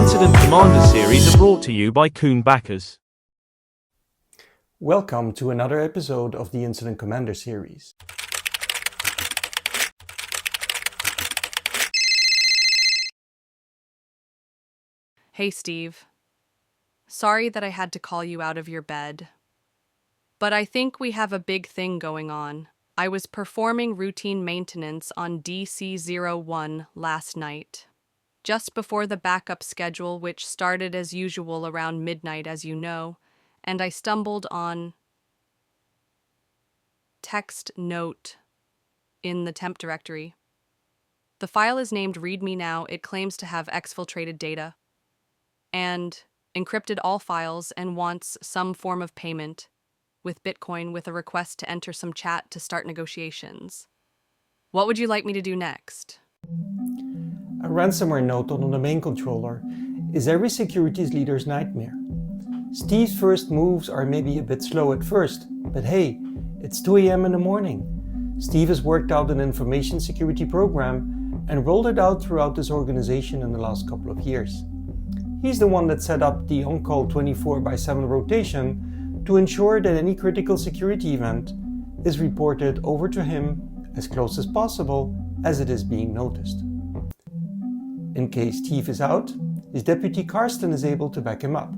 Incident Commander series are brought to you by Kuhn Backers. Welcome to another episode of the Incident Commander series. Hey Steve. Sorry that I had to call you out of your bed. But I think we have a big thing going on. I was performing routine maintenance on DC-01 last night, just before the backup schedule, which started as usual around midnight, as you know, and I stumbled on text note in the temp directory. The file is named README now. It claims to have exfiltrated data and encrypted all files and wants some form of payment with Bitcoin with a request to enter some chat to start negotiations. What would you like me to do next? A ransomware note on the domain controller is every securities leader's nightmare. Steve's first moves are maybe a bit slow at first, but hey, it's 2 a.m. in the morning. Steve has worked out an information security program and rolled it out throughout his organization in the last couple of years. He's the one that set up the on-call 24/7 rotation to ensure that any critical security event is reported over to him as close as possible as it is being noticed. In case Steve is out, his deputy Karsten is able to back him up.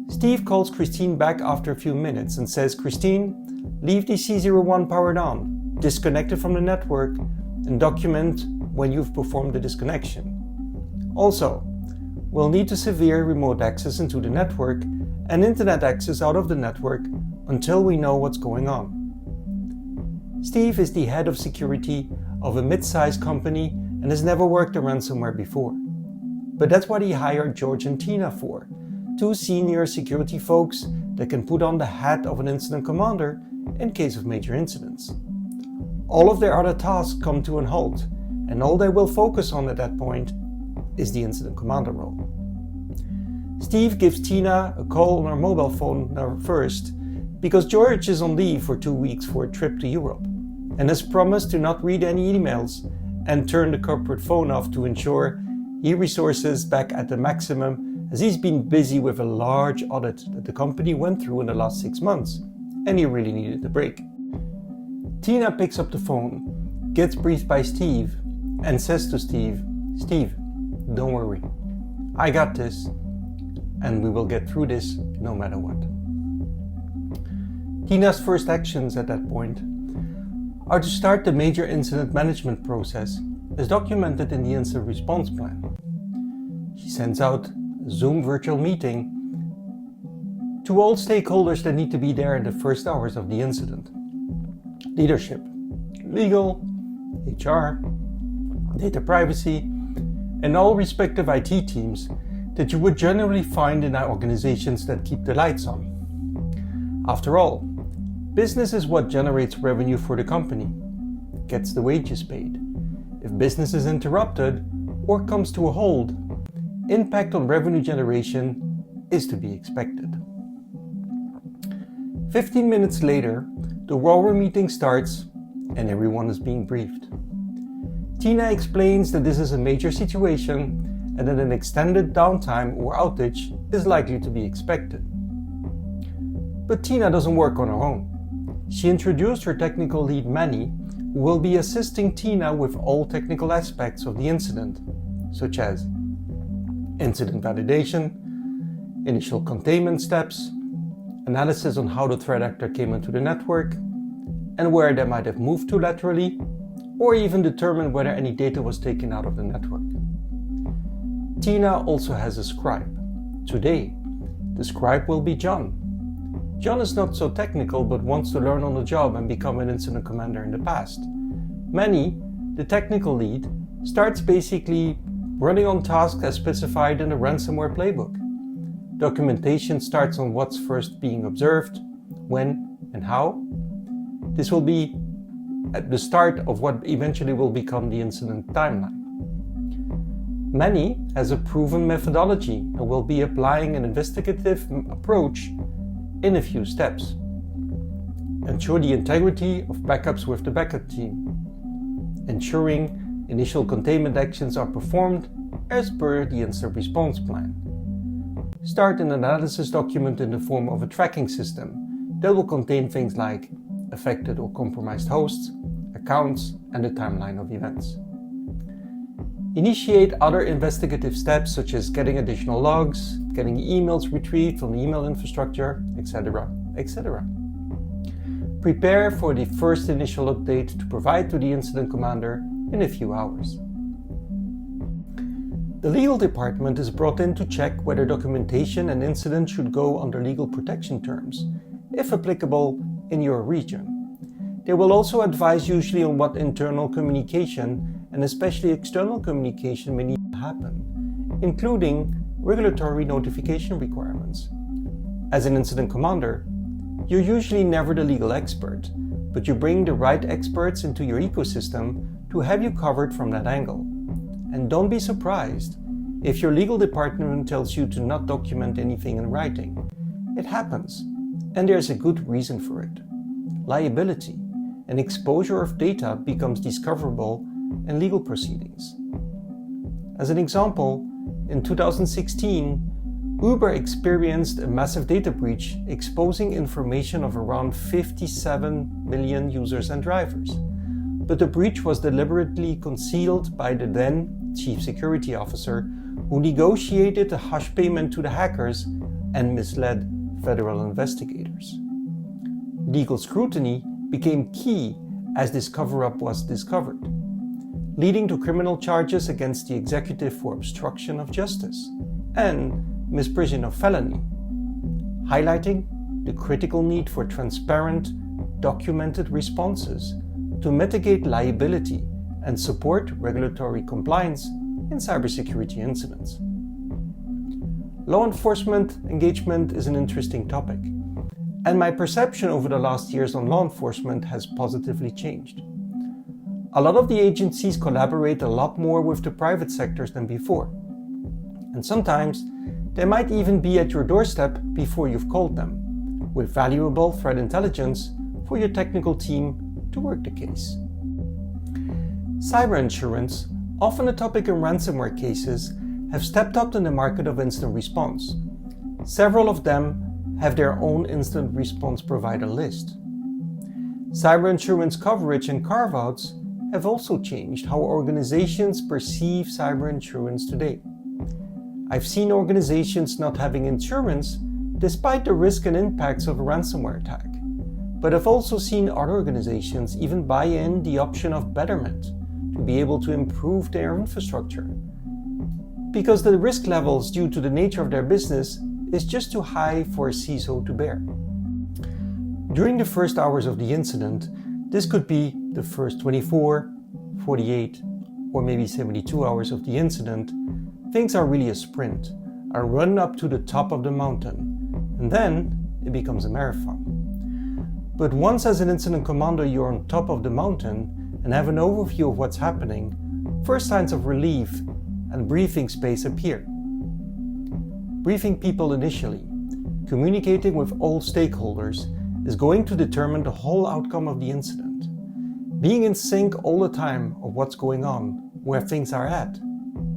Steve calls Christine back after a few minutes and says, "Christine, leave DC-01 powered on, disconnect it from the network, and document when you've performed the disconnection. Also, we'll need to severe remote access into the network and internet access out of the network until we know what's going on." Steve is the head of security of a mid-sized company and has never worked on ransomware before. But that's what he hired George and Tina for, two senior security folks that can put on the hat of an incident commander in case of major incidents. All of their other tasks come to a halt, and all they will focus on at that point is the incident commander role. Steve gives Tina a call on her mobile phone first because George is on leave for 2 weeks for a trip to Europe and has promised to not read any emails and turn the corporate phone off to ensure he resources back at the maximum, as he's been busy with a large audit that the company went through in the last 6 months and he really needed a break. Tina picks up the phone, gets briefed by Steve and says to Steve, "Steve, don't worry, I got this, and we will get through this no matter what." Tina's first actions at that point are to start the major incident management process as documented in the incident response plan. She sends out a Zoom virtual meeting to all stakeholders that need to be there in the first hours of the incident. Leadership, legal, HR, data privacy, and all respective IT teams that you would generally find in our organizations that keep the lights on. After all, business is what generates revenue for the company, gets the wages paid. If business is interrupted or comes to a halt, impact on revenue generation is to be expected. 15 minutes later, the war room meeting starts and everyone is being briefed. Tina explains that this is a major situation and that an extended downtime or outage is likely to be expected. But Tina doesn't work on her own. She introduced her technical lead Manny, who will be assisting Tina with all technical aspects of the incident, such as incident validation, initial containment steps, analysis on how the threat actor came into the network, and where they might have moved to laterally, or even determine whether any data was taken out of the network. Tina also has a scribe. Today, the scribe will be John. John is not so technical but wants to learn on the job and become an incident commander in the past. Manny, the technical lead, starts basically running on tasks as specified in the Ransomware Playbook. Documentation starts on what's first being observed, when and how. This will be at the start of what eventually will become the incident timeline. Manny has a proven methodology and will be applying an investigative approach in a few steps. Ensure the integrity of backups with the backup team. Ensuring initial containment actions are performed as per the incident response plan. Start an analysis document in the form of a tracking system that will contain things like affected or compromised hosts, accounts, and the timeline of events. Initiate other investigative steps such as getting additional logs, getting emails retrieved from the email infrastructure, etc., etc. Prepare for the first initial update to provide to the incident commander in a few hours. The legal department is brought in to check whether documentation and incident should go under legal protection terms, if applicable in your region. They will also advise usually on what internal communication and especially external communication may need to happen, including regulatory notification requirements. As an incident commander, you're usually never the legal expert, but you bring the right experts into your ecosystem to have you covered from that angle. And don't be surprised if your legal department tells you to not document anything in writing. It happens, and there's a good reason for it. Liability and exposure of data becomes discoverable in legal proceedings. As an example, in 2016, Uber experienced a massive data breach exposing information of around 57 million users and drivers. But the breach was deliberately concealed by the then chief security officer, who negotiated a hush payment to the hackers and misled federal investigators. Legal scrutiny became key as this cover-up was discovered, leading to criminal charges against the executive for obstruction of justice and misprision of felony, highlighting the critical need for transparent, documented responses to mitigate liability and support regulatory compliance in cybersecurity incidents. Law enforcement engagement is an interesting topic, and my perception over the last years on law enforcement has positively changed. A lot of the agencies collaborate a lot more with the private sectors than before, and sometimes they might even be at your doorstep before you've called them, with valuable threat intelligence for your technical team to work the case. Cyber insurance, often a topic in ransomware cases, have stepped up in the market of incident response. Several of them have their own incident response provider list. Cyber insurance coverage and carve-outs have also changed how organizations perceive cyber insurance today. I've seen organizations not having insurance despite the risk and impacts of a ransomware attack, but I've also seen other organizations even buy in the option of betterment to be able to improve their infrastructure, because the risk levels due to the nature of their business is just too high for a CISO to bear. During the first hours of the incident, this could be the first 24, 48, or maybe 72 hours of the incident, things are really a sprint, a run up to the top of the mountain, and then it becomes a marathon. But once as an incident commander you're on top of the mountain and have an overview of what's happening, first signs of relief and breathing space appear. Briefing people initially, communicating with all stakeholders, is going to determine the whole outcome of the incident. Being in sync all the time of what's going on, where things are at,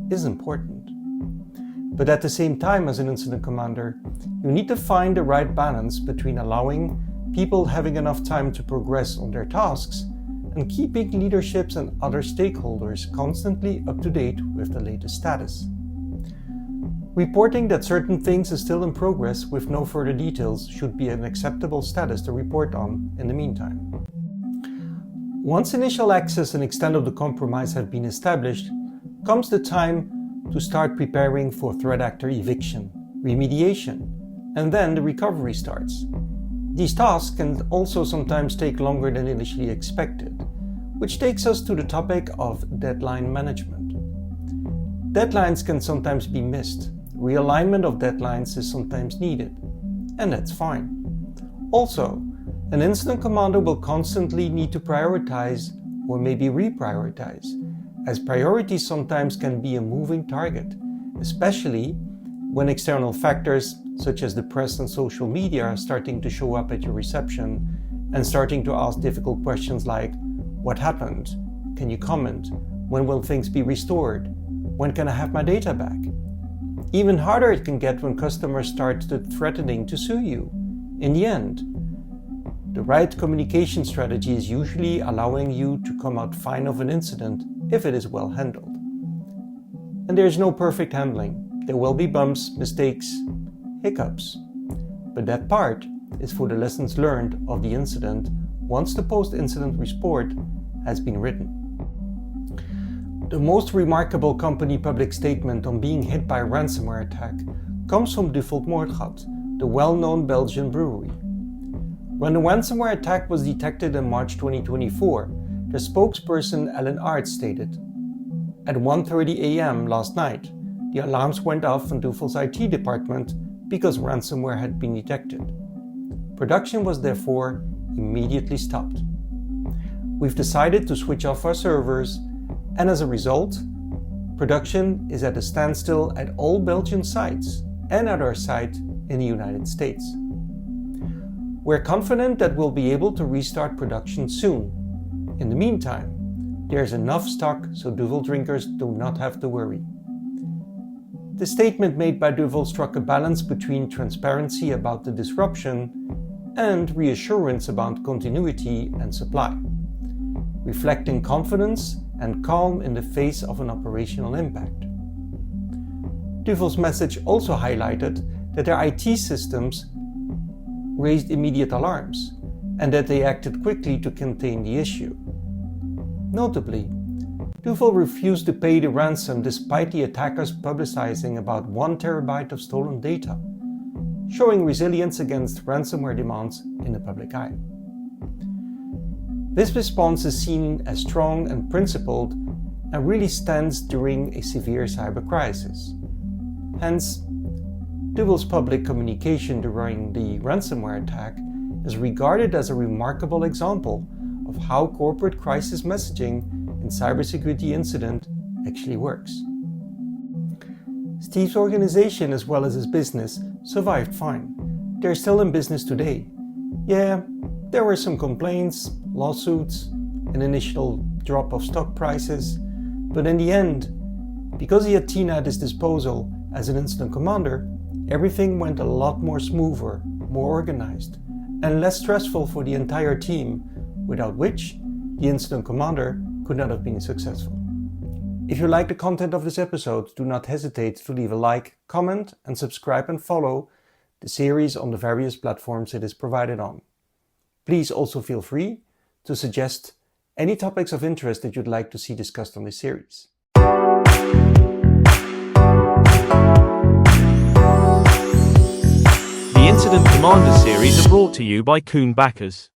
is important. But at the same time, as an incident commander, you need to find the right balance between allowing people having enough time to progress on their tasks and keeping leaderships and other stakeholders constantly up to date with the latest status. Reporting that certain things is still in progress with no further details should be an acceptable status to report on in the meantime. Once initial access and extent of the compromise have been established, comes the time to start preparing for threat actor eviction, remediation, and then the recovery starts. These tasks can also sometimes take longer than initially expected, which takes us to the topic of deadline management. Deadlines can sometimes be missed. Realignment of deadlines is sometimes needed, and that's fine. Also, an incident commander will constantly need to prioritize or maybe reprioritize, as priorities sometimes can be a moving target, especially when external factors such as the press and social media are starting to show up at your reception and starting to ask difficult questions like, what happened? Can you comment? When will things be restored? When can I have my data back? Even harder it can get when customers start threatening to sue you. In the end, the right communication strategy is usually allowing you to come out fine of an incident if it is well handled. And there is no perfect handling. There will be bumps, mistakes, hiccups. But that part is for the lessons learned of the incident once the post-incident report has been written. The most remarkable company public statement on being hit by a ransomware attack comes from Duvel Moordgat, the well-known Belgian brewery. When the ransomware attack was detected in March 2024, the spokesperson Ellen Aert stated, "At 1:30 a.m. last night, the alarms went off in Duvel's IT department because ransomware had been detected. Production was therefore immediately stopped. We've decided to switch off our servers, and as a result, production is at a standstill at all Belgian sites and at our site in the United States. We're confident that we'll be able to restart production soon. In the meantime, there's enough stock so Duvel drinkers do not have to worry." The statement made by Duvel struck a balance between transparency about the disruption and reassurance about continuity and supply, reflecting confidence and calm in the face of an operational impact. Duvel's message also highlighted that their IT systems raised immediate alarms and that they acted quickly to contain the issue. Notably, Duvel refused to pay the ransom despite the attackers publicizing about 1 terabyte of stolen data, showing resilience against ransomware demands in the public eye. This response is seen as strong and principled and really stands during a severe cyber crisis. Hence, Duvel's public communication during the ransomware attack is regarded as a remarkable example of how corporate crisis messaging in cybersecurity incident actually works. Steve's organization, as well as his business, survived fine. They're still in business today. Yeah, there were some complaints, lawsuits, an initial drop of stock prices, but in the end, because he had Tina at his disposal as an incident commander, everything went a lot more smoother, more organized, and less stressful for the entire team, without which the incident commander could not have been successful. If you like the content of this episode, do not hesitate to leave a like, comment, and subscribe and follow the series on the various platforms it is provided on. Please also feel free to suggest any topics of interest that you'd like to see discussed on this series. The Incident Commander series are brought to you by Koen Backers.